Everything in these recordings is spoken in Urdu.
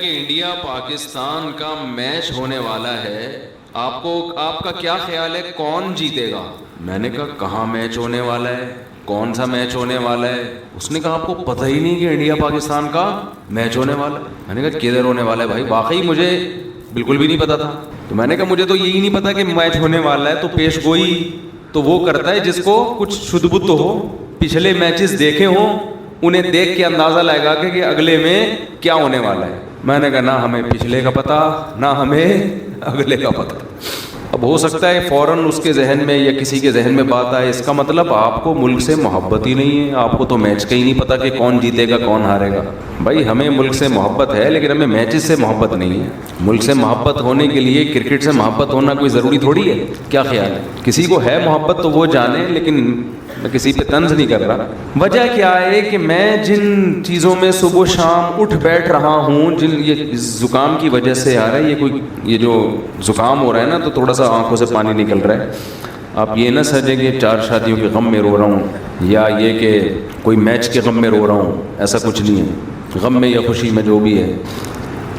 کہ انڈیا پاکستان کا میچ ہونے والا ہے، آپ کا کیا خیال ہے کون جیتے گا؟ میں نے کہا کہاں میچ ہونے والا ہے، کون سا میچ ہونے والا ہے؟ اس نے کہا آپ کو پتہ ہی نہیں کہ انڈیا پاکستان کا میچ ہونے والا ہے؟ میں نے کہا کدھر ہونے والا ہے بھائی؟ واقعی مجھے بالکل بھی نہیں پتا تھا. تو میں نے کہا مجھے تو یہی نہیں پتا کہ میچ ہونے والا ہے، تو پیش گوئی تو وہ کرتا ہے جس کو کچھ شدھ بت ہو، پچھلے میچز دیکھے ہوں، انہیں دیکھ کے اندازہ لائے گا کہ اگلے میں کیا ہونے والا ہے. میں نے کہا نہ ہمیں پچھلے کا پتہ نہ ہمیں اگلے کا پتہ. اب ہو سکتا ہے فوراً اس کے ذہن میں یا کسی کے ذہن میں بات آئے، اس کا مطلب آپ کو ملک سے محبت ہی نہیں ہے، آپ کو تو میچ کا ہی نہیں پتا کہ کون جیتے گا کون ہارے گا. بھائی ہمیں ملک سے محبت ہے لیکن ہمیں میچز سے محبت نہیں ہے. ملک سے محبت ہونے کے لیے کرکٹ سے محبت ہونا کوئی ضروری تھوڑی ہے. کیا خیال ہے؟ کسی کو ہے محبت تو وہ جانے، لیکن میں کسی پہ طنز نہیں کر رہا. وجہ کیا ہے کہ میں جن چیزوں میں صبح و شام اٹھ بیٹھ رہا ہوں، جن یہ زکام کی وجہ سے آ رہا ہے، یہ جو زکام ہو رہا ہے نا، تو تھوڑا سا آنکھوں سے پانی نکل رہا ہے. آپ یہ نہ سمجھیں کہ 4 شادیوں کے غم میں رو رہا ہوں یا یہ کہ کوئی میچ کے غم میں رو رہا ہوں، ایسا کچھ نہیں ہے. غم میں یا خوشی میں جو بھی ہے،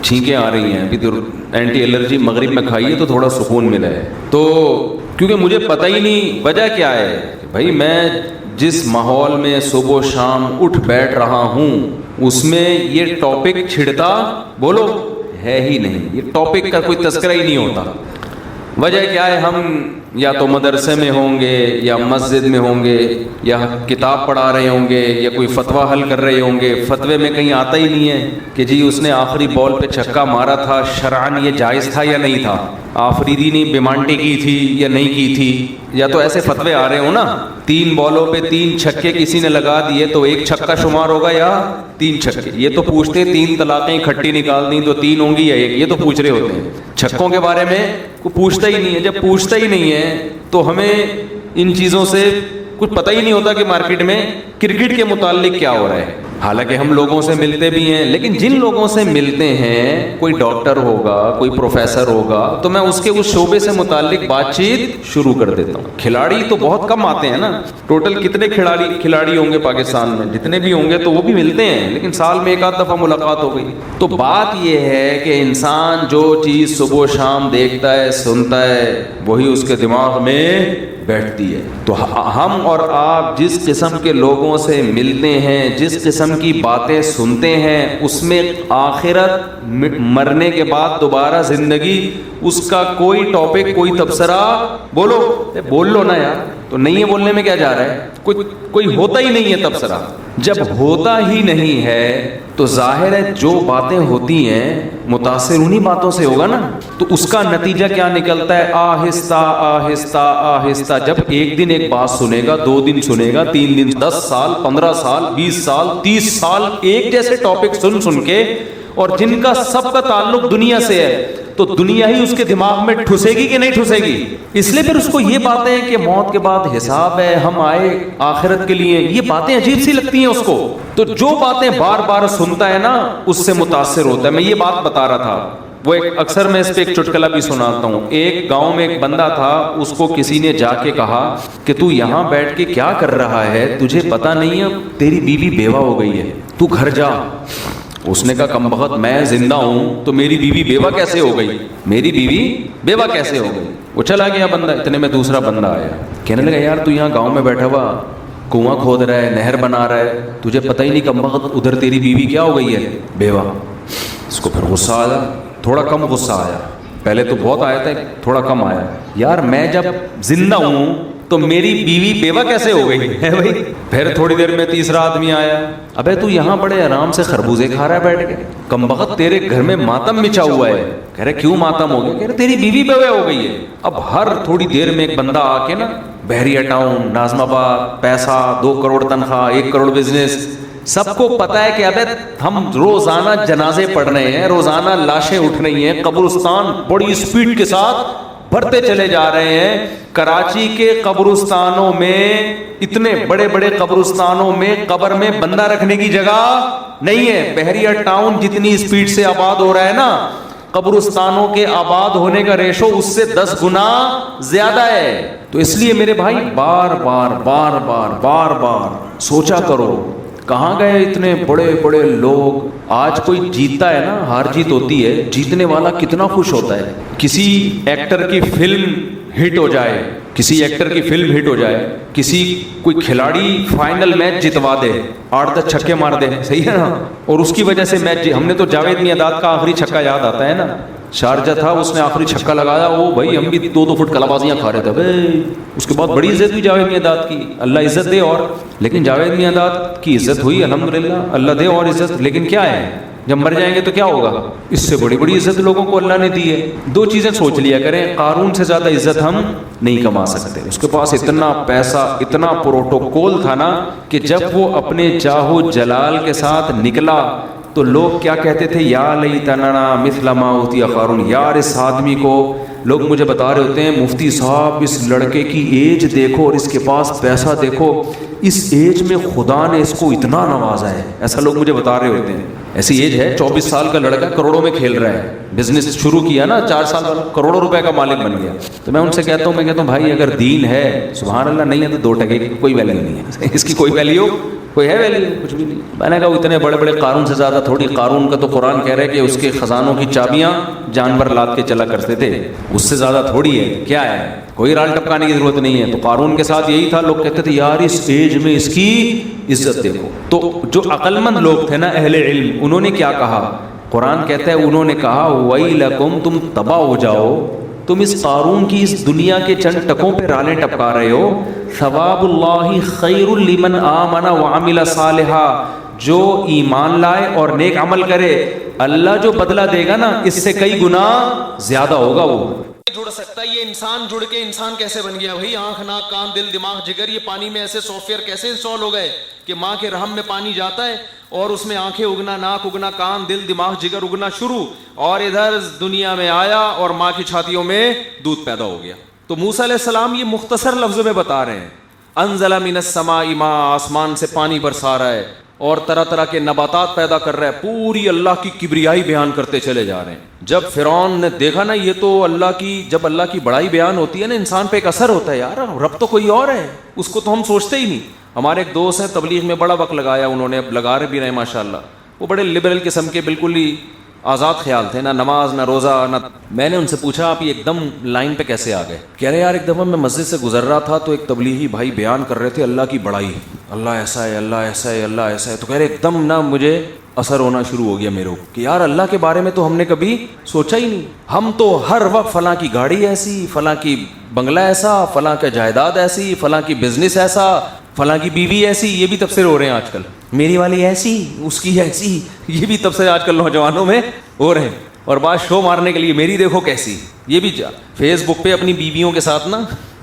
چھینکیں آ رہی ہیں. ابھی تو اینٹی الرجی مغرب میں کھائیے تو تھوڑا سکون ملا ہے. تو کیونکہ مجھے پتہ ہی نہیں وجہ کیا ہے. بھائی میں جس ماحول میں صبح و شام اٹھ بیٹھ رہا ہوں اس میں یہ ٹاپک چھڑتا بولو ہے ہی نہیں. یہ ٹاپک کا کوئی تذکرہ ہی نہیں ہوتا. وجہ کیا ہے؟ ہم یا تو مدرسے میں ہوں گے یا مسجد میں ہوں گے یا کتاب پڑھا رہے ہوں گے یا کوئی فتویٰ حل کر رہے ہوں گے. فتوے میں کہیں آتا ہی نہیں ہے کہ جی اس نے آخری بال پہ چھکا مارا تھا، شرعاً یہ جائز تھا یا نہیں تھا، آفریدی نے بیمانٹی کی تھی یا نہیں کی تھی. یا تو ایسے فتوے آ رہے ہوں نا، 3 بالوں پہ 3 چھکے کسی نے لگا دیے تو 1 چھکا شمار ہوگا یا 3 چھکے. یہ تو پوچھتے 3 طلاقیں اکٹھی نکال دیں تو 3 ہوں گی یا 1، یہ تو پوچھ رہے ہوتے ہیں. چھکوں کے بارے میں کوئی پوچھتا ہی نہیں ہے. جب پوچھتا ہی نہیں ہے تو ہمیں ان چیزوں سے کچھ پتہ ہی نہیں ہوتا کہ مارکیٹ میں کرکٹ کے متعلق کیا ہو رہا ہے. حالانکہ ہم لوگوں سے ملتے بھی ہیں، لیکن جن لوگوں سے ملتے ہیں، کوئی ڈاکٹر ہوگا، کوئی پروفیسر ہوگا، تو میں اس کے اس شعبے سے متعلق بات چیت شروع کر دیتا ہوں. کھلاڑی تو بہت کم آتے ہیں نا. ٹوٹل کتنے کھلاڑی ہوں گے پاکستان میں؟ جتنے بھی ہوں گے تو وہ بھی ملتے ہیں، لیکن سال میں 1 دفعہ ملاقات ہو گئی. تو بات یہ ہے کہ انسان جو چیز صبح و شام دیکھتا ہے سنتا ہے وہی اس کے دماغ میں بیٹھتی ہے. تو ہم اور آپ جس قسم کے لوگوں سے ملتے ہیں، جس قسم کی باتیں سنتے ہیں، اس میں آخرت، مرنے کے بعد دوبارہ زندگی، اس کا کوئی ٹاپک، کوئی تبصرہ بول لو نا یار. تو نہیں ہے بولنے میں کیا جا رہا ہے؟ کوئی ہوتا ہی نہیں ہے تبصرہ. جب ہوتا ہی نہیں ہے تو ظاہر ہے جو باتیں ہوتی ہیں متاثر انہی باتوں سے ہوگا نا. تو اس کا نتیجہ کیا نکلتا ہے؟ آہستہ آہستہ آہستہ جب ایک دن ایک بات سنے گا، 2 دن سنے گا، 3 دن، 10 سال، 15 سال، 20 سال، 30 سال ایک جیسے ٹاپک سن کے، اور جن کا سب کا تعلق دنیا سے ہے، تو دنیا ہی اس کے دماغ میں ٹھسے گی کہ نہیں ٹھسے گی؟ اس لیے پھر اس کو یہ باتیں کہ موت کے بعد حساب ہے، ہم آئے آخرت کے لیے، یہ باتیں عجیب سی لگتی ہیں اس کو. تو جو باتیں بار بار سنتا ہے نا اس سے متاثر ہوتا ہے. میں یہ بات بتا رہا تھا، وہ اکثر میں اس پہ ایک چٹکلا بھی سناتا ہوں. ایک گاؤں میں ایک بندہ تھا، اس کو کسی نے جا کے کہا کہ تو یہاں بیٹھ کے کیا کر رہا ہے؟ تجھے پتا نہیں ہے تیری بیوی بیوہ ہو گئی ہے، تو گھر جا. اس نے کہا کمبخت میں زندہ ہوں تو میری بیوی بیوہ کیسے ہو گئی؟ میری بیوی بیوہ کیسے ہو گئی؟ وہ چلا گیا بندہ. اتنے میں دوسرا بندہ آیا، کہنے لگا یار تو یہاں گاؤں میں بیٹھا ہوا کنواں کھود رہا ہے، نہر بنا رہا ہے، تجھے پتہ ہی نہیں کمبخت ادھر تیری بیوی کیا ہو گئی ہے؟ بیوہ. اس کو پھر غصہ آیا، تھوڑا کم غصہ آیا. پہلے تو بہت آیا تھا، تھوڑا کم آیا. یار میں جب زندہ ہوں تو میری بیوی بیوہ کیسے ہو گئی ہے بھائی؟ پھر تھوڑی دیر میں تیسرا آدمی آیا، ابے تو یہاں بڑے آرام سے خربوزے کھا رہا ہے بیٹھ کے، کمبخت تیرے گھر میں ماتم مچا ہوا ہے. کہہ رہے کیوں ماتم ہو گیا؟ کہہ رہے تیری بیوی بیوہ ہو گئی ہے. اب ہر تھوڑی دیر میں ایک بندہ آ کے نا، بحریہ ٹاؤن، ناظم آباد، پیسہ، 2 کروڑ تنخواہ، 1 کروڑ بزنس، سب کو پتا ہے کہ ابے ہم روزانہ جنازے پڑھ رہے ہیں، روزانہ لاشیں اٹھ رہی ہیں، قبرستان بڑی سپیڈ کے ساتھ بڑھتے چلے جا رہے ہیں. کراچی کے قبرستانوں میں، اتنے بڑے بڑے قبرستانوں میں قبر میں بندہ رکھنے کی جگہ نہیں ہے. بحریہ ٹاؤن جتنی سپیڈ سے آباد ہو رہا ہے نا، قبرستانوں کے آباد ہونے کا ریشو اس سے 10 گنا زیادہ ہے. تو اس لیے میرے بھائی بار بار سوچا کرو کہاں گئے اتنے بڑے بڑے لوگ؟ آج کوئی جیتتا ہے نا، ہار جیت ہوتی ہے، جیتنے والا کتنا خوش ہوتا ہے. کسی ایکٹر کی فلم ہٹ ہو جائے، کسی ایکٹر کی فلم ہٹ ہو جائے، کسی کوئی کھلاڑی فائنل میچ جتوا دے، 8-10 چھکے مار دے، صحیح ہے نا، اور اس کی وجہ سے میچ ہم نے تو جاوید میاں کا آخری چھکا یاد آتا ہے نا، شارجہ تھا، اس نے آخری چھکا لگایا، وہ بھائی ہم بھی 2-2 فٹ کلابازیاں کھا رہے تھے. اس کے بعد بڑی عزت ہوئی جاوید میاں کی، اللہ عزت دے. اور لیکن جاوید میاں کی عزت ہوئی الحمدللہ، اللہ دے اور عزت. لیکن کیا ہے، جب مر جائیں گے تو کیا ہوگا؟ اس سے بڑی بڑی عزت لوگوں کو اللہ نے دی ہے. 2 چیزیں سوچ لیا کریں، قارون سے زیادہ عزت ہم نہیں کما سکتے. اس کے پاس اتنا پیسہ، اتنا پروٹوکول تھا نا کہ جب وہ اپنے جاہ و جلال کے ساتھ نکلا تو لوگ کیا کہتے تھے، یا لیتنا مثل ما اوتی قارون. یار اس آدمی کو، لوگ مجھے بتا رہے ہوتے ہیں مفتی صاحب اس لڑکے کی ایج دیکھو اور اس کے پاس پیسہ دیکھو، اس ایج میں خدا نے اس کو اتنا نوازا ہے. ایسا لوگ مجھے بتا رہے ہوتے ہیں. ایسی ایج ہے، 24 سال کا لڑکا کروڑوں میں کھیل رہا ہے، بزنس شروع کیا نا 4 سال والا، کروڑوں روپے کا مالک بن گیا. تو میں ان سے کہتا ہوں بھائی اگر دین ہے، سبحان اللہ، نہیں ہے تو 2 ٹکے کی کوئی ویلیو نہیں ہے. اس کی کوئی ویلیو، کوئی ہے ویلیو؟ کچھ بھی نہیں. میں نے کہا اتنے بڑے بڑے قارون سے زیادہ تھوڑی. قارون کا تو قرآن کہہ رہا ہے کہ اس کے خزانوں کی چابیاں جانور لاد کے چلا کرتے تھے، اس سے زیادہ تھوڑی ہے. کیا ہے، کوئی رال ٹپکانے کی ضرورت نہیں ہے. تو قارون کے ساتھ یہی تھا، لوگ کہتے تھے یار اس ایج میں اس کی عزت دیکھو. تو جو عقل مند لوگ تھے نا، اہل علم، انہوں نے کیا کہا؟ قرآن کہتا ہے انہوں نے کہا ویلکم، تم تباہ ہو جاؤ، تم اس قارون کی اس دنیا کے چند ٹکوں پہ رالیں ٹپکا رہے ہو. ثواب اللہ خیر لمن آمن وعمل صالحا، جو ایمان لائے اور نیک عمل کرے، اللہ جو بدلہ دے گا نا اس سے کئی گنا زیادہ ہوگا. وہ جڑ سکتا ہے یہ انسان، جڑ کے انسان کیسے بن گیا بھائی؟ آنکھ، ناک، کان، دل، دماغ، جگر، یہ پانی میں ایسے سافٹ ویئر کیسے انسٹال ہو گئے کہ ماں کے رحم میں پانی جاتا ہے اور اس میں آنکھیں اگنا، ناک اگنا، کان، دل، دماغ، جگر اگنا شروع، اور ادھر دنیا میں آیا اور ماں کی چھاتیوں میں دودھ پیدا ہو گیا. تو موسیٰ علیہ السلام یہ مختصر لفظوں میں بتا رہے ہیں، انزل من السماء ماء، آسمان سے پانی برسا رہا ہے اور طرح طرح کے نباتات پیدا کر رہا ہے. پوری اللہ کی کبریائی بیان کرتے چلے جا رہے ہیں. جب فرعون نے دیکھا نا یہ تو اللہ کی، جب اللہ کی بڑائی بیان ہوتی ہے نا انسان پہ ایک اثر ہوتا ہے، یار رب تو کوئی اور ہے، اس کو تو ہم سوچتے ہی نہیں. ہمارے ایک دوست ہیں تبلیغ میں بڑا وقت لگایا انہوں نے، اب لگا رہے بھی رہے ماشاءاللہ. وہ بڑے لبرل قسم کے، بالکل ہی آزاد خیال تھے، نہ نماز نہ روزہ نہ. میں نے ان سے پوچھا آپ یہ ایک دم لائن پہ کیسے آ گئے؟ کہہ رہے یار ایک دفعہ میں مسجد سے گزر رہا تھا تو ایک تبلیغی بھائی بیان کر رہے تھے اللہ کی بڑائی، اللہ ایسا ہے، اللہ ایسا ہے، اللہ ایسا ہے. تو کہہ رہے ایک دم نا مجھے اثر ہونا شروع ہو گیا میرے کہ یار اللہ کے بارے میں تو ہم نے کبھی سوچا ہی نہیں. ہم تو ہر وقت فلاں کی گاڑی ایسی، فلاں کی بنگلہ ایسا، فلاں کا جائیداد ایسی، فلاں کی بزنس ایسا، فلاں کی بیوی ایسی. یہ بھی تبصرے ہو رہے ہیں آج کل، میری والی ایسی، اس کی ایسی. یہ بھی تبصرے آج کل نوجوانوں میں ہو رہے ہیں. اور بات شو مارنے کے لیے میری دیکھو کیسی. یہ بھی فیس بک پہ اپنی بیویوں کے ساتھ نا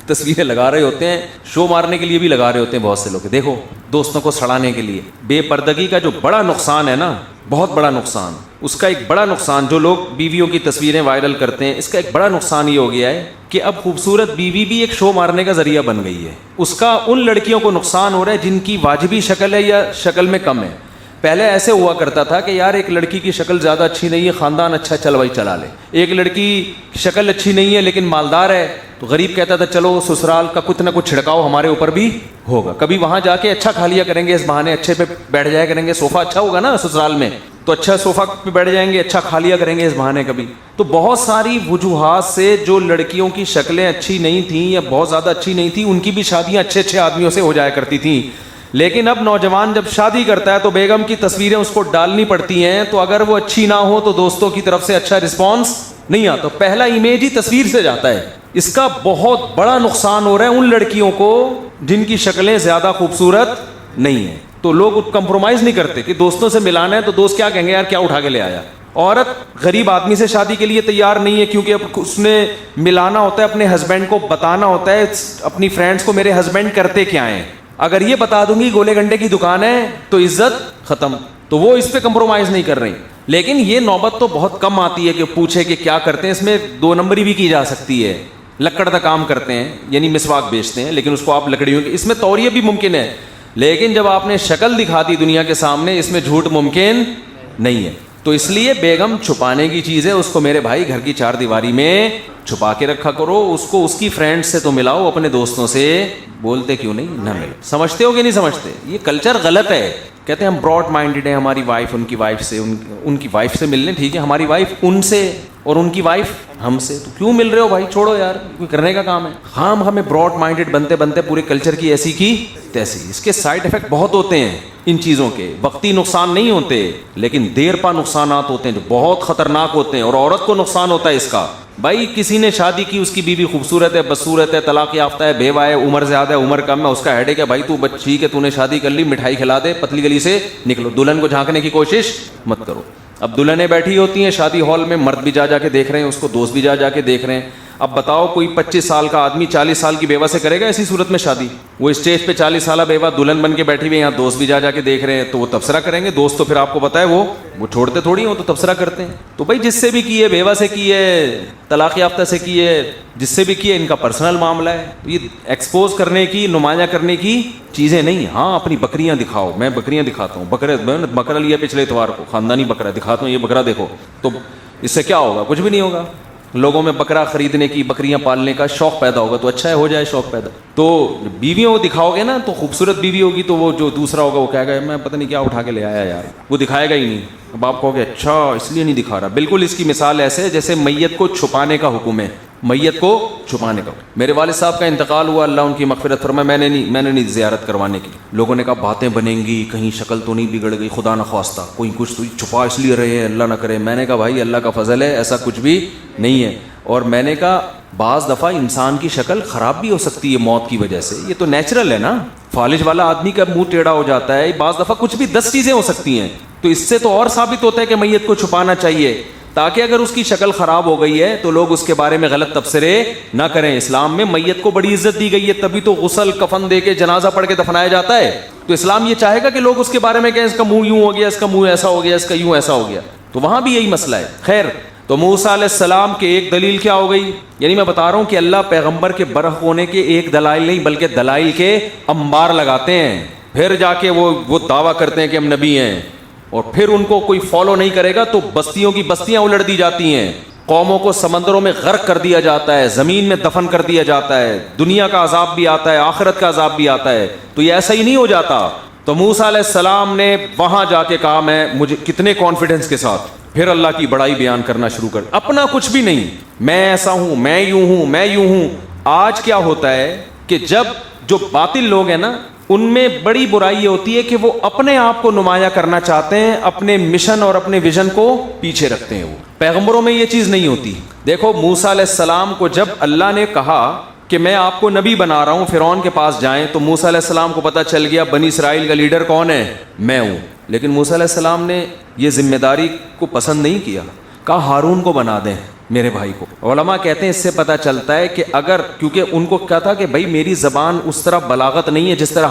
تصویریں لگا رہے ہوتے ہیں، شو مارنے کے لیے بھی لگا رہے ہوتے ہیں بہت سے لوگ. دیکھو دوستوں کو سڑانے کے لیے. بے پردگی کا جو بڑا نقصان ہے نا، بہت بڑا نقصان، اس کا ایک بڑا نقصان جو لوگ بیویوں کی تصویریں وائرل کرتے ہیں، اس کا ایک بڑا نقصان یہ ہو گیا ہے کہ اب خوبصورت بیوی بھی ایک شو مارنے کا ذریعہ بن گئی ہے. اس کا ان لڑکیوں کو نقصان ہو رہا ہے جن کی واجبی شکل ہے یا شکل میں کم ہے. پہلے ایسے ہوا کرتا تھا کہ یار ایک لڑکی کی شکل زیادہ اچھی نہیں ہے، خاندان اچھا، چل بھائی چلا لے. ایک لڑکی شکل اچھی نہیں ہے لیکن مالدار ہے تو غریب کہتا تھا چلو سسرال کا کچھ نہ کچھ چھڑکاؤ ہمارے اوپر بھی ہوگا، کبھی وہاں جا کے اچھا کھا لیا کریں گے، اس بہانے اچھے پہ بیٹھ جایا کریں گے، صوفہ اچھا ہوگا نا سسرال میں تو اچھا صوفہ پہ بیٹھ جائیں گے، اچھا کھا لیا کریں گے اس بہانے کبھی. تو بہت ساری وجوہات سے جو لڑکیوں کی شکلیں اچھی نہیں تھیں یا بہت زیادہ اچھی نہیں تھیں، ان کی بھی شادیاں اچھے اچھے آدمیوں سے ہو جایا کرتی تھیں. لیکن اب نوجوان جب شادی کرتا ہے تو بیگم کی تصویریں اس کو ڈالنی پڑتی ہیں، تو اگر وہ اچھی نہ ہو تو دوستوں کی طرف سے اچھا رسپانس نہیں آتا. پہلا امیج ہی تصویر سے جاتا ہے. اس کا بہت بڑا نقصان ہو رہا ہے ان لڑکیوں کو جن کی شکلیں زیادہ خوبصورت نہیں ہیں. تو لوگ کمپرومائز نہیں کرتے کہ دوستوں سے ملانا ہے تو دوست کیا کہیں گے، یار کیا اٹھا کے لے آیا. عورت غریب آدمی سے شادی کے لیے تیار نہیں ہے کیونکہ اب اس نے ملانا ہوتا ہے، اپنے ہسبینڈ کو بتانا ہوتا ہے اپنی فرینڈس کو میرے ہسبینڈ کرتے کیا ہیں. اگر یہ بتا دوں گی گولے گنڈے کی دکان ہے تو عزت ختم. تو وہ اس پہ کمپرومائز نہیں کر رہی. لیکن یہ نوبت تو بہت کم آتی ہے کہ پوچھے کہ کیا کرتے ہیں. اس میں 2 نمبری بھی کی جا سکتی ہے. لکڑ کا کام کرتے ہیں یعنی مسواک بیچتے ہیں، لیکن اس کو آپ لکڑیوں کی، اس میں توریہ بھی ممکن ہے. لیکن جب آپ نے شکل دکھا دی دنیا کے سامنے، اس میں جھوٹ ممکن نہیں ہے. تو اس لیے بیگم چھپانے کی چیز ہے، اس کو میرے بھائی گھر کی 4 دیواری میں چھپا کے رکھا کرو. اس کو اس کی فرینڈ سے تو ملاؤ، اپنے دوستوں سے بولتے کیوں نہیں نہ ملو. سمجھتے ہو کہ نہیں سمجھتے؟ یہ کلچر غلط ہے. کہتے ہیں ہم براڈ مائنڈیڈ ہیں, ہماری وائف ان کی وائف سے, ان کی وائف سے مل لیں, ٹھیک ہے, ہماری وائف ان سے اور ان کی وائف ہم سے, تو کیوں مل رہے ہو بھائی, چھوڑو یار, کوئی کرنے کا کام ہے. ہمیں براڈ مائنڈیڈ بنتے بنتے پورے کلچر کی ایسی کی تیسی. اس کے سائڈ افیکٹ بہت ہوتے ہیں ان چیزوں کے, وقتی نقصان نہیں ہوتے لیکن دیر پا نقصانات ہوتے ہیں جو بہت خطرناک ہوتے ہیں, اور عورت کو نقصان ہوتا ہے اس کا. بھائی کسی نے شادی کی, اس کی بیوی خوبصورت ہے, بدصورت ہے, طلاق یافتہ ہے, بیوہ ہے, عمر زیادہ ہے, عمر کم ہے, اس کا ہیڈیک ہے, بھائی تو ٹھیک ہے, تو نے شادی کر لی, مٹھائی کھلا دے, پتلی گلی سے نکلو, دلہن کو جھانکنے کی کوشش مت کرو. اب دلہنیں بیٹھی ہوتی ہیں شادی ہال میں, مرد بھی جا کے دیکھ رہے ہیں اس کو, دوست بھی جا کے دیکھ رہے ہیں. اب بتاؤ کوئی 25 سال کا آدمی 40 سال کی بیوہ سے کرے گا ایسی صورت میں شادی؟ وہ اسٹیج پہ 40 سالہ بیوہ دلہن بن کے بیٹھی ہوئی, یہاں دوست بھی جا کے دیکھ رہے ہیں, تو وہ تبصرہ کریں گے. دوست تو پھر آپ کو پتا ہے وہ چھوڑتے تھوڑی ہوں, تو تبصرہ کرتے ہیں. تو بھائی جس سے بھی کی ہے, بیوہ سے کی ہے, طلاق یافتہ سے کی ہے, جس سے بھی کی ہے, ان کا پرسنل معاملہ ہے. تو یہ ایکسپوز کرنے کی, نمایاں کرنے کی چیزیں نہیں. ہاں اپنی بکریاں دکھاؤ, میں بکریاں دکھاتا ہوں, بکرا لیا پچھلے اتوار کو, خاندانی بکرا دکھاتا ہوں, یہ بکرا دیکھو, تو اس سے کیا ہوگا؟ کچھ بھی نہیں ہوگا. لوگوں میں بکرا خریدنے کی, بکریاں پالنے کا شوق پیدا ہوگا, تو اچھا ہے, ہو جائے شوق پیدا. تو بیویوں کو دکھاؤ گے نا, تو خوبصورت بیوی ہوگی تو وہ جو دوسرا ہوگا وہ کہے گا میں پتہ نہیں کیا اٹھا کے لے آیا یار, وہ دکھائے گا ہی نہیں. اب آپ کہو گے اچھا اس لیے نہیں دکھا رہا. بالکل اس کی مثال ایسے ہے جیسے میت کو چھپانے کا حکم ہے, میت کو چھپانے کا. میرے والد صاحب کا انتقال ہوا, اللہ ان کی مغفرت فرمائے, میں نے نہیں زیارت کروانے کی. لوگوں نے کہا باتیں بنیں گی, کہیں شکل تو نہیں بگڑ گئی, خدا نہ خواستہ کوئی کچھ تو چھپا اس لیے رہے ہیں, اللہ نہ کرے. میں نے کہا بھائی اللہ کا فضل ہے, ایسا کچھ بھی نہیں ہے. اور میں نے کہا بعض دفعہ انسان کی شکل خراب بھی ہو سکتی ہے موت کی وجہ سے, یہ تو نیچرل ہے نا. فالج والا آدمی کا منہ ٹیڑھا ہو جاتا ہے, بعض دفعہ کچھ بھی 10 چیزیں ہو سکتی ہیں. تو اس سے تو اور ثابت ہوتا ہے کہ میت کو چھپانا چاہیے, تاکہ اگر اس کی شکل خراب ہو گئی ہے تو لوگ اس کے بارے میں غلط تبصرے نہ کریں. اسلام میں میت کو بڑی عزت دی گئی ہے, تبھی تو غسل کفن دے کے جنازہ پڑھ کے دفنایا جاتا ہے. تو اسلام یہ چاہے گا کہ لوگ اس کے بارے میں کہیں اس کا منہ یوں ہو گیا, اس کا منہ ایسا ہو گیا, اس کا یوں ایسا ہو گیا. تو وہاں بھی یہی مسئلہ ہے. خیر, تو موسیٰ علیہ السلام کے ایک دلیل کیا ہو گئی, یعنی میں بتا رہا ہوں کہ اللہ پیغمبر کے برحق ہونے کے ایک دلائل نہیں بلکہ دلائل کے انبار لگاتے ہیں. پھر جا کے وہ دعویٰ کرتے ہیں کہ ہم نبی ہیں, اور پھر ان کو کوئی فالو نہیں کرے گا تو بستیوں کی بستیاں الٹ دی جاتی ہیں, قوموں کو سمندروں میں غرق کر دیا جاتا ہے, زمین میں دفن کر دیا جاتا ہے, دنیا کا عذاب بھی آتا ہے, آخرت کا عذاب بھی آتا ہے. تو یہ ایسا ہی نہیں ہو جاتا. تو موسیٰ علیہ السلام نے وہاں جا کے کہا, میں مجھے کتنے کانفیڈنس کے ساتھ پھر اللہ کی بڑائی بیان کرنا شروع کر, اپنا کچھ بھی نہیں, میں ایسا ہوں, میں یوں ہوں, میں یوں ہوں. آج کیا ہوتا ہے کہ جب جو باطل لوگ ہیں نا, ان میں بڑی برائی یہ ہوتی ہے کہ وہ اپنے آپ کو نمایاں کرنا چاہتے ہیں, اپنے مشن اور اپنے ویژن کو پیچھے رکھتے ہیں. وہ پیغمبروں میں یہ چیز نہیں ہوتی. دیکھو موسیٰ علیہ السلام کو جب اللہ نے کہا کہ میں آپ کو نبی بنا رہا ہوں, فرعون کے پاس جائیں, تو موسیٰ علیہ السلام کو پتہ چل گیا بنی اسرائیل کا لیڈر کون ہے, میں ہوں. لیکن موسیٰ علیہ السلام نے یہ ذمہ داری کو پسند نہیں کیا, کہا ہارون کو بنا دیں, میرے بھائی کو. علماء کہتے ہیں اس سے پتہ چلتا ہے کہ اگر, کیونکہ ان کو کیا تھا کہ بھائی میری زبان اس طرح بلاغت نہیں ہے جس طرح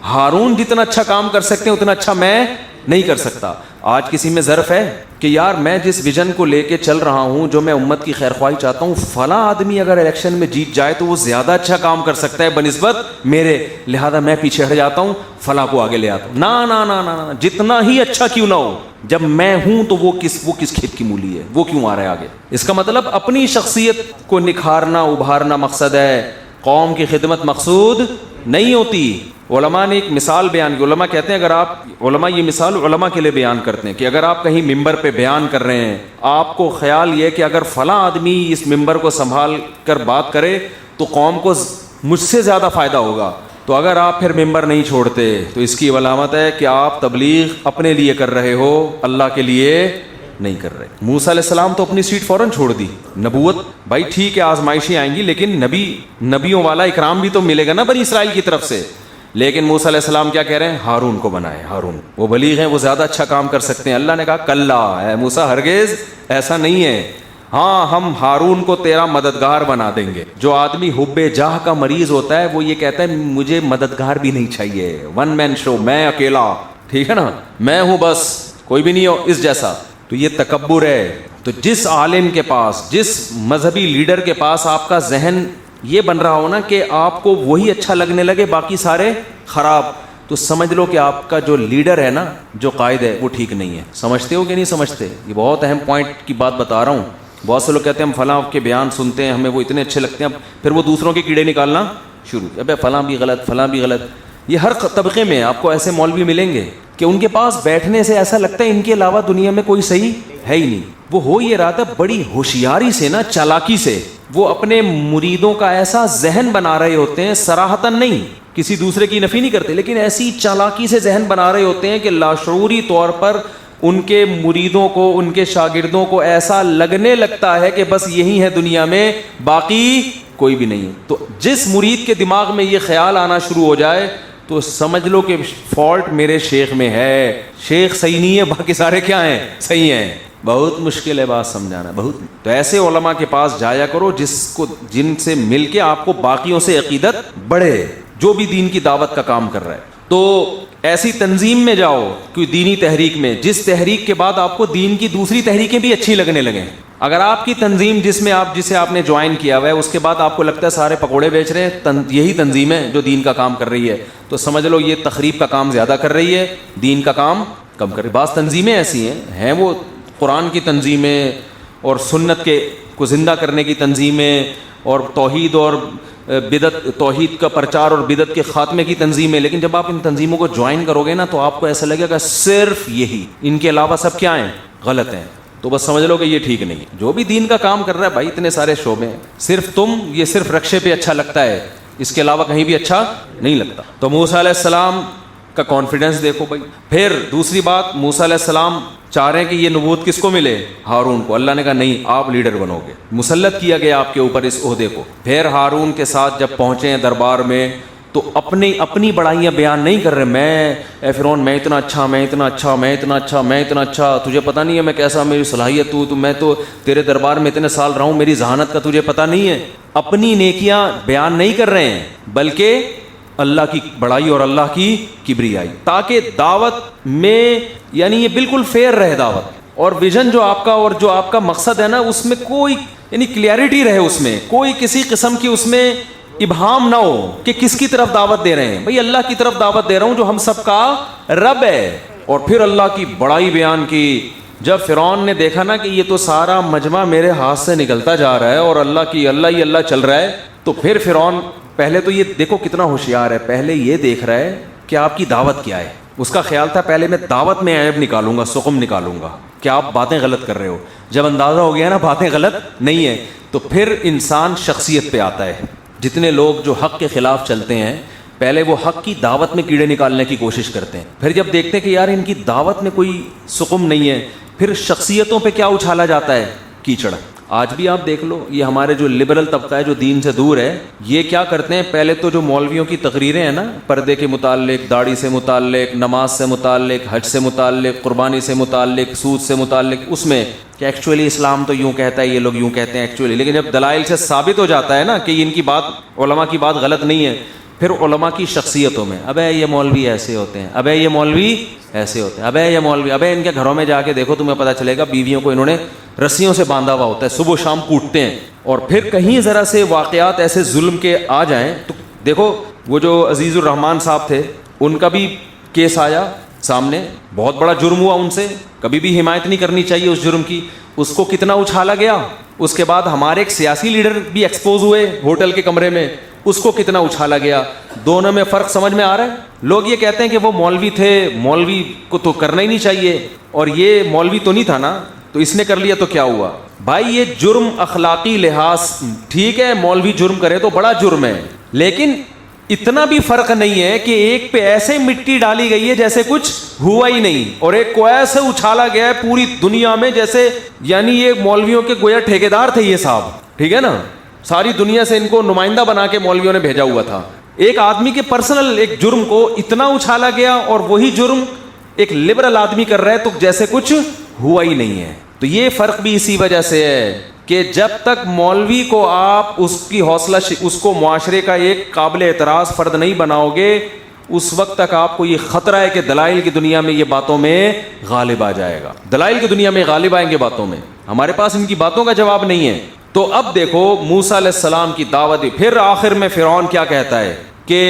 ہارون جتنا اچھا کام کر سکتے ہیں اتنا اچھا میں نہیں کر سکتا. آج کسی میں ظرف ہے کہ یار میں جس ویژن کو لے کے چل رہا ہوں, جو میں امت کی خیر خواہی چاہتا ہوں, فلاں آدمی اگر الیکشن میں جیت جائے تو وہ زیادہ اچھا کام کر سکتا ہے بنسبت میرے, لہذا میں پیچھے ہٹ جاتا ہوں, فلاں کو آگے لے آتا ہوں. نا نا نا نا, جتنا ہی اچھا کیوں نہ ہو, جب میں ہوں تو وہ کس کھیت کی مولی ہے, وہ کیوں آ رہا ہے آگے. اس کا مطلب اپنی شخصیت کو نکھارنا ابھارنا مقصد ہے, قوم کی خدمت مقصود نہیں ہوتی. علماء نے ایک مثال بیان کی. علماء کہتے ہیں, اگر آپ, علماء یہ مثال علماء کے لیے بیان کرتے ہیں کہ اگر آپ کہیں ممبر پہ بیان کر رہے ہیں, آپ کو خیال یہ کہ اگر فلاں آدمی اس ممبر کو سنبھال کر بات کرے تو قوم کو مجھ سے زیادہ فائدہ ہوگا, تو اگر آپ پھر ممبر نہیں چھوڑتے تو اس کی علامت ہے کہ آپ تبلیغ اپنے لیے کر رہے ہو, اللہ کے لیے نہیں کر رہے. موسیٰ علیہ السلام تو اپنی سیٹ فوراً چھوڑ دی. نبوت بھائی ٹھیک ہے آزمائشیں آئیں گی, لیکن نبیوں والا اکرام بھی تو ملے گا نا بنی اسرائیل کی طرف سے. لیکن موسیٰ علیہ السلام کیا کہہ رہے ہیں, ہارون کو بنائے, ہارون وہ بلیغ ہیں, وہ زیادہ اچھا کام کر سکتے ہیں. اللہ نے کہا کلا اے موسیٰ, ہرگز ایسا نہیں ہے, ہاں ہم ہارون کو تیرا مددگار بنا دیں گے. جو آدمی حب جاہ کا مریض ہوتا ہے وہ یہ کہتا ہے مجھے مددگار بھی نہیں چاہیے, ون مین شو, میں اکیلا, ٹھیک ہے نا, میں ہوں بس, کوئی بھی نہیں ہو اس جیسا. تو یہ تکبر ہے. تو جس عالم کے پاس, جس مذہبی لیڈر کے پاس آپ کا ذہن یہ بن رہا ہو نا کہ آپ کو وہی اچھا لگنے لگے باقی سارے خراب, تو سمجھ لو کہ آپ کا جو لیڈر ہے نا, جو قائد ہے, وہ ٹھیک نہیں ہے. سمجھتے ہو کہ نہیں سمجھتے؟ یہ بہت اہم پوائنٹ کی بات بتا رہا ہوں. بہت سے لوگ کہتے ہیں ہم فلاں کے بیان سنتے ہیں, ہمیں وہ اتنے اچھے لگتے ہیں, پھر وہ دوسروں کے کیڑے نکالنا شروع, ابے فلاں بھی غلط, فلاں بھی غلط. یہ ہر طبقے میں آپ کو ایسے مولوی ملیں گے کہ ان کے پاس بیٹھنے سے ایسا لگتا ہے ان کے علاوہ دنیا میں کوئی صحیح ہے ہی نہیں. وہ ہو یہ رہا تھا بڑی ہوشیاری سے نا، چالاکی سے وہ اپنے مریدوں کا ایسا ذہن بنا رہے ہوتے ہیں، صراحتاً نہیں، کسی دوسرے کی نفی نہیں کرتے، لیکن ایسی چالاکی سے ذہن بنا رہے ہوتے ہیں کہ لاشعوری طور پر ان کے مریدوں کو، ان کے شاگردوں کو ایسا لگنے لگتا ہے کہ بس یہی ہے دنیا میں، باقی کوئی بھی نہیں ہے. تو جس مرید کے دماغ میں یہ خیال آنا شروع ہو جائے تو سمجھ لو کہ فالٹ میرے شیخ میں ہے، شیخ صحیح نہیں ہے، باقی سارے کیا ہیں؟ صحیح ہیں. بہت مشکل ہے بات سمجھانا، بہت. تو ایسے علماء کے پاس جایا کرو جن سے مل کے آپ کو باقیوں سے عقیدت بڑھے، جو بھی دین کی دعوت کا کام کر رہا ہے. تو ایسی تنظیم میں جاؤ، کوئی دینی تحریک میں، جس تحریک کے بعد آپ کو دین کی دوسری تحریکیں بھی اچھی لگنے لگیں. اگر آپ کی تنظیم جسے آپ نے جوائن کیا ہوا ہے اس کے بعد آپ کو لگتا ہے سارے پکوڑے بیچ رہے ہیں، یہی تنظیم ہے جو دین کا کام کر رہی ہے، تو سمجھ لو یہ تخریب کا کام زیادہ کر رہی ہے، دین کا کام کم کر رہی ہے. بعض تنظیمیں ایسی ہیں وہ قرآن کی تنظیمیں اور سنت کے کو زندہ کرنے کی تنظیمیں اور توحید اور بدعت، توحید کا پرچار اور بدعت کے خاتمے کی تنظیمیں، لیکن جب آپ ان تنظیموں کو جوائن کرو گے نا تو آپ کو ایسا لگے گا صرف یہی، ان کے علاوہ سب کیا ہیں؟ غلط ہیں. تو بس سمجھ لو کہ یہ ٹھیک نہیں ہے. جو بھی دین کا کام کر رہا ہے بھائی، اتنے سارے شعبے ہیں، صرف رکشے پہ اچھا لگتا ہے، اس کے علاوہ کہیں بھی اچھا نہیں لگتا. تو موسیٰ علیہ السلام کا کانفیڈنس دیکھو بھائی. پھر دوسری بات، موسیٰ علیہ السلام چاہ رہے ہیں کہ یہ نبوت کس کو ملے؟ ہارون کو. اللہ نے کہا نہیں، آپ لیڈر بنو گے، مسلط کیا گیا آپ کے اوپر اس عہدے کو. پھر ہارون کے ساتھ جب پہنچے ہیں دربار میں تو اپنی بڑائیاں بیان نہیں کر رہے، اے فرعون میں اتنا اچھا، تجھے پتہ نہیں ہے میں کیسا، میری صلاحیت میں تو تیرے دربار میں اتنے سال رہا ہوں، میری ذہانت کا تجھے پتہ نہیں ہے. اپنی نیکیاں بیان نہیں کر رہے ہیں بلکہ اللہ کی بڑائی اور اللہ کی کبریائی، تاکہ دعوت میں یعنی یہ بالکل فیئر رہے دعوت، اور ویژن جو آپ کا اور جو آپ کا مقصد ہے نا اس میں کوئی یعنی کلیئرٹی رہے، اس میں کوئی کسی قسم کی اس میں ابہام نہ ہو کہ کس کی طرف دعوت دے رہے ہیں. بھئی اللہ کی طرف دعوت دے رہا ہوں جو ہم سب کا رب ہے. اور پھر اللہ کی بڑائی بیان کی. جب فرعون نے دیکھا نا کہ یہ تو سارا مجمع میرے ہاتھ سے نکلتا جا رہا ہے اور اللہ ہی اللہ چل رہا ہے، تو پھر فرعون پہلے تو یہ دیکھو کتنا ہوشیار ہے، پہلے یہ دیکھ رہا ہے کہ آپ کی دعوت کیا ہے. اس کا خیال تھا پہلے میں دعوت میں عیب نکالوں گا، سقم نکالوں گا کہ آپ باتیں غلط کر رہے ہو. جب اندازہ ہو گیا نا باتیں غلط نہیں ہیں، تو پھر انسان شخصیت پہ آتا ہے. جتنے لوگ جو حق کے خلاف چلتے ہیں پہلے وہ حق کی دعوت میں کیڑے نکالنے کی کوشش کرتے ہیں، پھر جب دیکھتے ہیں کہ یار ان کی دعوت میں کوئی سقم نہیں ہے، پھر شخصیتوں پہ کیا اچھالا جاتا ہے؟ کیچڑ. آج بھی آپ دیکھ لو یہ ہمارے جو لبرل طبقہ ہے جو دین سے دور ہے، یہ کیا کرتے ہیں؟ پہلے تو جو مولویوں کی تقریریں ہیں نا پردے کے متعلق، داڑھی سے متعلق، نماز سے متعلق، حج سے متعلق، قربانی سے متعلق، سود سے متعلق، اس میں کہ ایکچولی اسلام تو یوں کہتا ہے، یہ لوگ یوں کہتے ہیں ایکچولی، لیکن جب دلائل سے ثابت ہو جاتا ہے نا کہ ان کی بات، علماء کی بات غلط نہیں ہے، پھر علماء کی شخصیتوں میں ابے یہ مولوی ایسے ہوتے ہیں، ابے یہ مولوی ایسے ہوتے ہیں، ابے یہ مولوی، ابے ان کے گھروں میں جا کے دیکھو تمہیں پتہ چلے گا بیویوں کو انہوں نے رسیوں سے باندھا ہوا ہوتا ہے، صبح و شام کوٹتے ہیں. اور پھر کہیں ذرا سے واقعات ایسے ظلم کے آ جائیں تو دیکھو وہ جو عزیز الرحمان صاحب تھے ان کا بھی کیس آیا سامنے، بہت بڑا جرم ہوا ان سے، کبھی بھی حمایت نہیں کرنی چاہیے اس جرم کی، اس کو کتنا اچھالا گیا. اس کے بعد ہمارے ایک سیاسی لیڈر بھی ایکسپوز ہوئے ہوٹل کے کمرے میں، اس کو کتنا اچھالا گیا. دونوں میں فرق سمجھ میں آ رہا ہے؟ لوگ یہ کہتے ہیں کہ وہ مولوی تھے، مولوی کو تو کرنا ہی نہیں چاہیے، اور یہ مولوی تو نہیں تھا نا تو اس نے کر لیا تو کیا ہوا؟ بھائی یہ جرم اخلاقی لحاظ ٹھیک ہے، مولوی جرم کرے تو بڑا جرم ہے، لیکن اتنا بھی فرق نہیں ہے کہ ایک پہ ایسے مٹی ڈالی گئی ہے جیسے کچھ ہوا ہی نہیں، اور ایک کو ایسے اچھالا گیا ہے پوری دنیا میں جیسے یعنی یہ مولویوں کے گویا ٹھیکیدار تھے یہ صاحب، ٹھیک ہے نا، ساری دنیا سے ان کو نمائندہ بنا کے مولویوں نے بھیجا ہوا تھا. ایک آدمی کے پرسنل ایک جرم کو اتنا اچھالا گیا اور وہی جرم ایک لبرل آدمی کر رہا ہے تو جیسے کچھ ہوا ہی نہیں ہے. تو یہ فرق بھی اسی وجہ سے ہے کہ جب تک مولوی کو آپ اس کی حوصلہ اس کو معاشرے کا ایک قابل اعتراض فرد نہیں بناؤ گے، اس وقت تک آپ کو یہ خطرہ ہے کہ دلائل کی دنیا میں یہ باتوں میں غالب آ جائے گا. دلائل کی دنیا میں غالب آئیں گے باتوں میں، ہمارے پاس ان کی باتوں کا جواب نہیں ہے. تو اب دیکھو موسیٰ علیہ السلام کی دعوت، پھر آخر میں فرعون کیا کہتا ہے کہ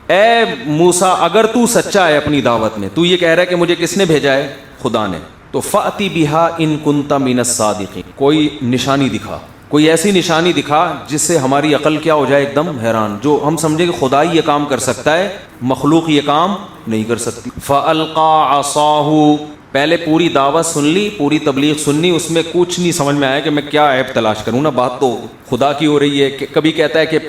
اے موسیٰ اگر تو سچا ہے اپنی دعوت میں، تو یہ کہہ رہا ہے کہ مجھے کس نے بھیجا ہے؟ خدا نے، تو فأتی بہا ان کنت من الصادقین، کوئی نشانی دکھا. کوئی ایسی نشانی دکھا جس سے ہماری عقل کیا ہو جائے ایک دم حیران, جو ہم سمجھے کہ خدا ہی یہ کام کر سکتا ہے, مخلوق یہ کام نہیں کر سکتی. فَأَلْقَى عَصَاهُ, پہلے پوری دعوت سن لی, پوری تبلیغ سننی, اس میں کچھ نہیں سمجھ میں آیا کہ میں کیا عیب تلاش کروں نا, بات تو خدا کی ہو رہی ہے. کبھی کہتا ہے کہ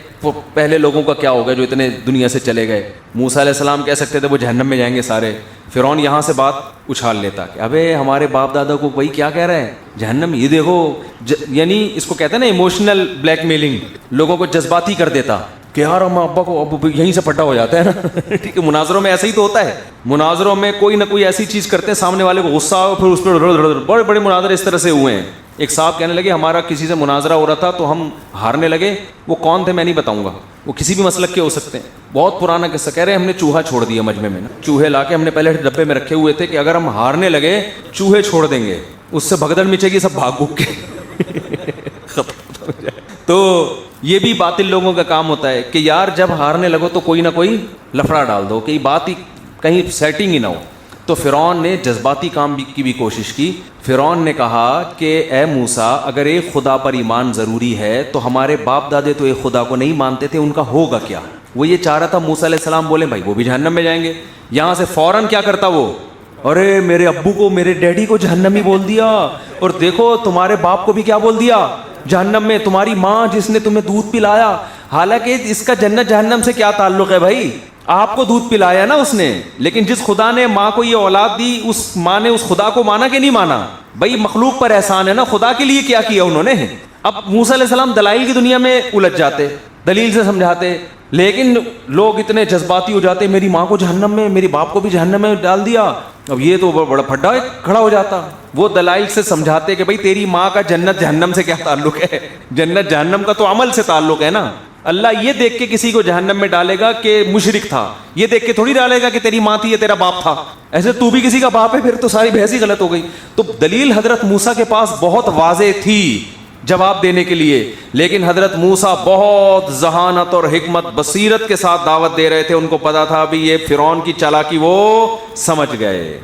پہلے لوگوں کا کیا ہوگا جو اتنے دنیا سے چلے گئے. موسیٰ علیہ السلام کہہ سکتے تھے وہ جہنم میں جائیں گے سارے. فرعون یہاں سے بات اچھال لیتا کہ ابے ہمارے باپ دادا کو بھائی کیا کہہ رہے ہیں جہنم, یہ دیکھو یعنی اس کو کہتے ہیں نا ایموشنل بلیک میلنگ, لوگوں کو جذباتی کر دیتا کہ یار ہم ابا کو اب یہیں سے پٹا ہو جاتا ہے نا. ٹھیک ہے, مناظروں میں ایسا ہی تو ہوتا ہے. مناظروں میں کوئی نہ کوئی ایسی چیز کرتے ہیں سامنے والے کو غصہ ہو, پھر اس پہ بڑے بڑے مناظرے اس طرح سے ہوئے ہیں. ایک صاحب کہنے لگے ہمارا کسی سے مناظرہ ہو رہا تھا تو ہم ہارنے لگے. وہ کون تھے میں نہیں بتاؤں گا, وہ کسی بھی مسلک کے ہو سکتے ہیں. بہت پرانا قصہ, کہہ رہے ہیں ہم نے چوہا چھوڑ دیا مجمع میں نا, چوہے لا کے ہم نے پہلے ڈبے میں رکھے ہوئے تھے کہ اگر ہم ہارنے لگے چوہے چھوڑ دیں گے, اس سے بھگدڑ مچے گی, سب بھاگ بھوگ کے ختم ہو جائے. تو یہ بھی باطل لوگوں کا کام ہوتا ہے کہ یار جب ہارنے لگو تو کوئی نہ کوئی لفڑا ڈال دو کہ بات ہی کہیں سیٹنگ ہی نہ ہو. تو فرعون نے جذباتی کام کی بھی کوشش کی. فرعون نے کہا کہ اے موسیٰ اگر ایک خدا پر ایمان ضروری ہے تو ہمارے باپ دادے تو ایک خدا کو نہیں مانتے تھے, ان کا ہوگا کیا؟ وہ یہ چاہ رہا تھا موسیٰ علیہ السلام بولے بھائی وہ بھی جہنم میں جائیں گے. یہاں سے فوراً کیا کرتا وہ, ارے میرے ابو کو میرے ڈیڈی کو جہنمی بول دیا, اور دیکھو تمہارے باپ کو بھی کیا بول دیا جہنم میں, تمہاری ماں جس نے تمہیں دودھ پلایا. حالانکہ اس کا جنت جہنم سے کیا تعلق ہے بھائی, آپ کو دودھ پلایا نا اس نے, لیکن جس خدا نے ماں کو یہ اولاد دی اس ماں نے اس خدا کو مانا کہ نہیں مانا؟ بھائی مخلوق پر احسان ہے نا, خدا کے لیے کیا کیا انہوں نے. اب موسیٰ علیہ السلام دلائل کی دنیا میں الجھ جاتے, دلیل سے سمجھاتے, لیکن لوگ اتنے جذباتی ہو جاتے میری ماں کو جہنم میں, میری باپ کو بھی جہنم میں ڈال دیا. اب یہ تو بڑا پھڈا کھڑا ہو جاتا. وہ دلائل سے سمجھاتے کہ بھائی تیری ماں کا جنت جہنم سے کیا تعلق ہے, جنت جہنم کا تو عمل سے تعلق ہے نا. اللہ یہ دیکھ کے کسی کو جہنم میں ڈالے گا کہ مشرک تھا, یہ دیکھ کے تھوڑی ڈالے گا کہ تیری ماں تھی یا تیرا باپ تھا. ایسے تو بھی کسی کا باپ ہے, پھر تو ساری بحث ہی غلط ہو گئی. تو دلیل حضرت موسیٰ کے پاس بہت واضح تھی جواب دینے کے لیے, لیکن حضرت موسیٰ بہت ذہانت اور حکمت بصیرت کے ساتھ دعوت دے رہے تھے. ان کو پتا تھا ابھی یہ فرعون کی چالاکی وہ سمجھ گئے.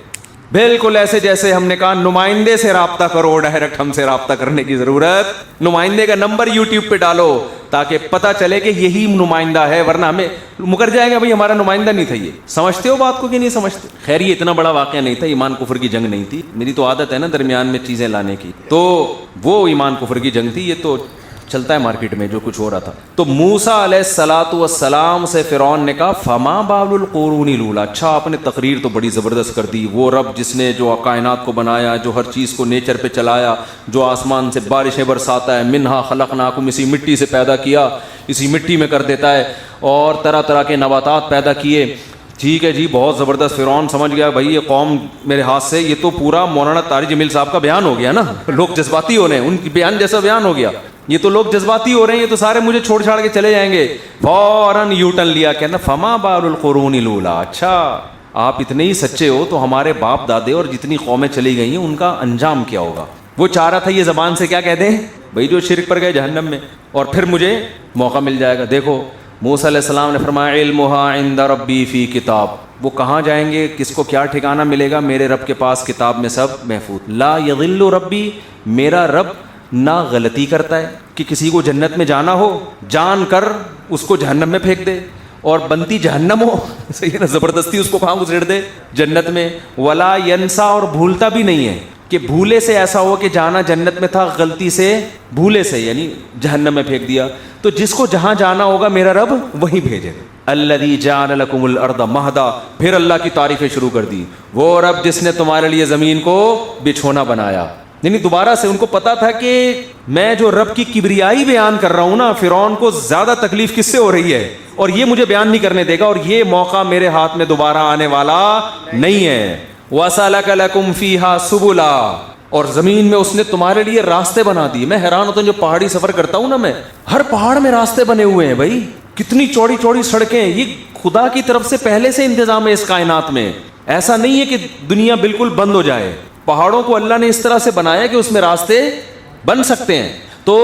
بالکل ایسے جیسے ہم نے کہا نمائندے سے رابطہ کرو, ڈائریکٹ ہم سے رابطہ کرنے کی ضرورت, نمائندے کا نمبر یوٹیوب پہ ڈالو تاکہ پتہ چلے کہ یہی نمائندہ ہے, ورنہ ہمیں مکر جائے گا بھائی ہمارا نمائندہ نہیں تھا. یہ سمجھتے ہو بات کو کہ نہیں سمجھتے؟ خیر یہ اتنا بڑا واقعہ نہیں تھا, ایمان کفر کی جنگ نہیں تھی. میری تو عادت ہے نا درمیان میں چیزیں لانے کی, تو وہ ایمان کفر کی جنگ تھی. یہ تو چلتا ہے مارکیٹ میں جو کچھ ہو رہا تھا. تو موسیٰ علیہ السلام سے فرعون نے کہا فما بال القرون الاولی, اچھا آپ نے تقریر تو بڑی زبردست کر دی. وہ رب جس نے جو کائنات کو بنایا, جو ہر چیز کو نیچر پہ چلایا, جو آسمان سے بارشیں برساتا ہے, منہا خلقناکم, اسی مٹی سے پیدا کیا, اسی مٹی میں کر دیتا ہے, اور طرح طرح کے نباتات پیدا کیے. ٹھیک ہے جی, بہت زبردست. فرعون سمجھ گیا بھائی یہ قوم میرے ہاتھ سے, یہ تو پورا مولانا طارق جمیل صاحب کا بیان ہو گیا نا, لوگ جذباتی ہو رہے ہیں, ان کی بیان جیسا بیان ہو گیا, یہ تو لوگ جذباتی ہو رہے ہیں, یہ تو سارے مجھے چھوڑ چھاڑ کے چلے جائیں گے. فوراً یو ٹرن لیا, کہنا فما بال القرون الاولی, اچھا آپ اتنے ہی سچے ہو تو ہمارے باپ دادے اور جتنی قومیں چلی گئی ہیں ان کا انجام کیا ہوگا. وہ چاہ رہا تھا یہ زبان سے کیا کہہ دیں بھائی جو شرک پر گئے جہنم میں, اور پھر مجھے موقع مل جائے گا. دیکھو موسیٰ علیہ السلام نے فرمایا علمها عند ربی فی کتاب, وہ کہاں جائیں گے, کس کو کیا ٹھکانہ ملے گا, میرے رب کے پاس کتاب میں سب محفوظ. لا یضل ربی, میرا رب نہ غلطی کرتا ہے کہ کسی کو جنت میں جانا ہو جان کر اس کو جہنم میں پھینک دے, اور بنتی جہنم ہو صحیح ہے نا, زبردستی اس کو کہاں گھسیڑ دے جنت میں. ولا ینسا, اور بھولتا بھی نہیں ہے کہ بھولے سے ایسا ہو کہ جانا جنت میں تھا, غلطی سے بھولے سے یعنی جہنم میں پھینک دیا. تو جس کو جہاں جانا ہوگا میرا رب وہیں بھیجے گا. الذی جعل لکم الارض مہدا, پھر اللہ کی تعریفیں شروع کر دی. وہ رب جس نے تمہارے لیے زمین کو بچھونا بنایا. یعنی دوبارہ سے ان کو پتا تھا کہ میں جو رب کی کبریائی بیان کر رہا ہوں نا, فرعون کو زیادہ تکلیف کس سے ہو رہی ہے, اور یہ مجھے بیان نہیں کرنے دے گا, اور یہ موقع میرے ہاتھ میں دوبارہ آنے والا نہیں ہے. وَسَلَكَ لَكُمْ فِيهَا سُبُلًا, اور زمین میں اس نے تمہارے لیے راستے بنا دیے. میں حیران ہوتا ہوں جو پہاڑی سفر کرتا ہوں نا میں, ہر پہاڑ میں راستے بنے ہوئے ہیں بھائی, کتنی چوڑی چوڑی سڑکیں. یہ خدا کی طرف سے پہلے سے انتظام ہے اس کائنات میں, ایسا نہیں ہے کہ دنیا بالکل بند ہو جائے. پہاڑوں کو اللہ نے اس طرح سے بنایا کہ اس میں راستے بن سکتے ہیں. تو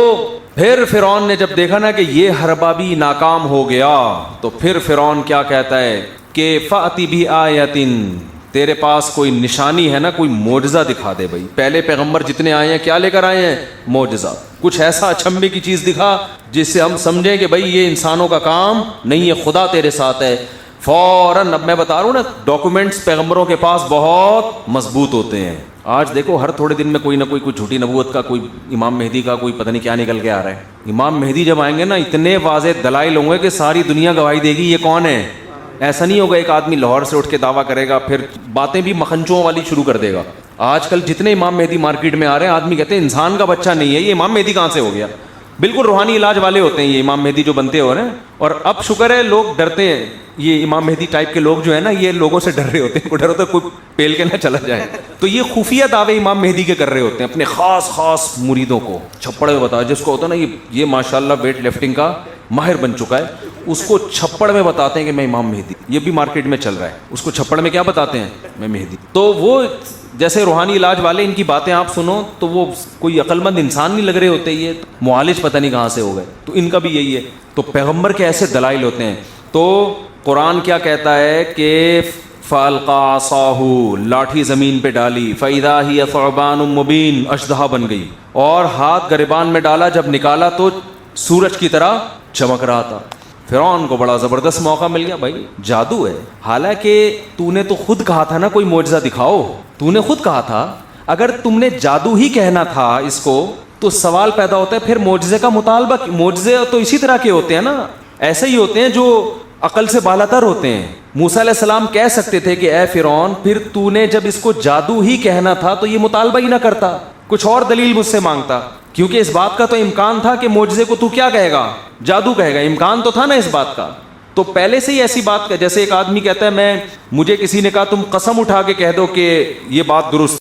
پھر فرعون نے جب دیکھا نا کہ یہ حربہ بھی ناکام ہو گیا, تو پھر فرعون کیا کہتا ہے کہ فَأْتِ بِآیَةٍ, تیرے پاس کوئی نشانی ہے نا, کوئی معجزہ دکھا دے بھائی. پہلے پیغمبر جتنے آئے ہیں کیا لے کر آئے ہیں؟ معجزہ. کچھ ایسا اچنبے کی چیز دکھا جس سے ہم سمجھیں کہ بھائی یہ انسانوں کا کام نہیں ہے, خدا تیرے ساتھ ہے. فوراً, اب میں بتا رہا ہوں نا, ڈاکومنٹس پیغمبروں کے پاس بہت مضبوط ہوتے ہیں. آج دیکھو ہر تھوڑے دن میں کوئی نہ کوئی جھوٹی نبوت کا, کوئی امام مہدی کا, کوئی پتہ نہیں کیا نکل کے آ رہا ہے. امام مہدی جب آئیں گے نا, اتنے واضح دلائل ہوں گے کہ ساری دنیا گواہی دے گی یہ کون ہے. ایسا نہیں ہوگا ایک آدمی لاہور سے اٹھ کے دعویٰ کرے گا پھر باتیں بھی مکھنچوں والی شروع کر دے گا. آج کل جتنے امام مہدی مارکیٹ میں آ رہے ہیں, آدمی کہتے ہیں انسان کا بچہ نہیں ہے, یہ امام مہدی کہاں سے ہو گیا. بالکل روحانی علاج والے ہوتے ہیں یہ امام مہدی جو بنتے ہو رہے ہیں. اور اب شکر ہے لوگ ڈرتے ہیں, یہ امام مہدی ٹائپ کے لوگ جو ہے نا, یہ لوگوں سے ڈر رہے ہوتے ہیں. ڈر ہوتا ہے کوئی پیل کے نہ چلا جائے, تو یہ خفیہ دعوے امام مہدی کے کر رہے ہوتے ہیں اپنے خاص مریدوں کو. چھپڑ میں بتا, جس کو ہوتا ہے نا یہ ماشاءاللہ ویٹ لفٹنگ کا ماہر بن چکا ہے, اس کو چھپڑ میں بتاتے ہیں کہ میں امام مہدی. یہ بھی مارکیٹ میں چل رہا ہے. اس کو چھپڑ میں کیا بتاتے ہیں؟ میں مہدی. تو وہ جیسے روحانی علاج والے, ان کی باتیں آپ سنو تو وہ کوئی عقل مند انسان نہیں لگ رہے ہوتے, یہ معالج پتہ نہیں کہاں سے ہو گئے. تو ان کا بھی یہی ہے. تو پیغمبر کے ایسے دلائل ہوتے ہیں. تو قرآن کیا کہتا ہے کہ فَأَلْقَىٰ عَصَاهُ, لاٹھی زمین پہ ڈالی, فَإِذَا هِيَ ثُعْبَانٌ مُّبِينٌ, اژدہا بن گئی, اور ہاتھ گریبان میں ڈالا, جب نکالا تو سورج کی طرح چمک رہا تھا. فرعون کو بڑا زبردست موقع مل گیا, بھائی جادو ہے. حالانکہ تو نے تو خود کہا تھا نا کوئی معجزہ دکھاؤ, تو نے خود کہا تھا. اگر تم نے جادو ہی کہنا تھا اس کو, تو سوال پیدا ہوتا ہے پھر معجزے کا مطالبہ. معجزے تو اسی طرح کے ہوتے ہیں نا, ایسے ہی ہوتے ہیں جو عقل سے بالاتر ہوتے ہیں. موسیٰ علیہ السلام کہہ سکتے تھے کہ اے فرعون, پھر تو نے جب اس کو جادو ہی کہنا تھا تو یہ مطالبہ ہی نہ کرتا, کچھ اور دلیل مجھ سے مانگتا. کیونکہ اس بات کا تو امکان تھا کہ معجزے کو تو کیا کہے گا؟ جادو کہے گا. امکان تو تھا نا اس بات کا. تو پہلے سے ہی ایسی بات کا, جیسے ایک آدمی کہتا ہے مجھے کسی نے کہا تم قسم اٹھا کے کہہ دو کہ یہ بات درست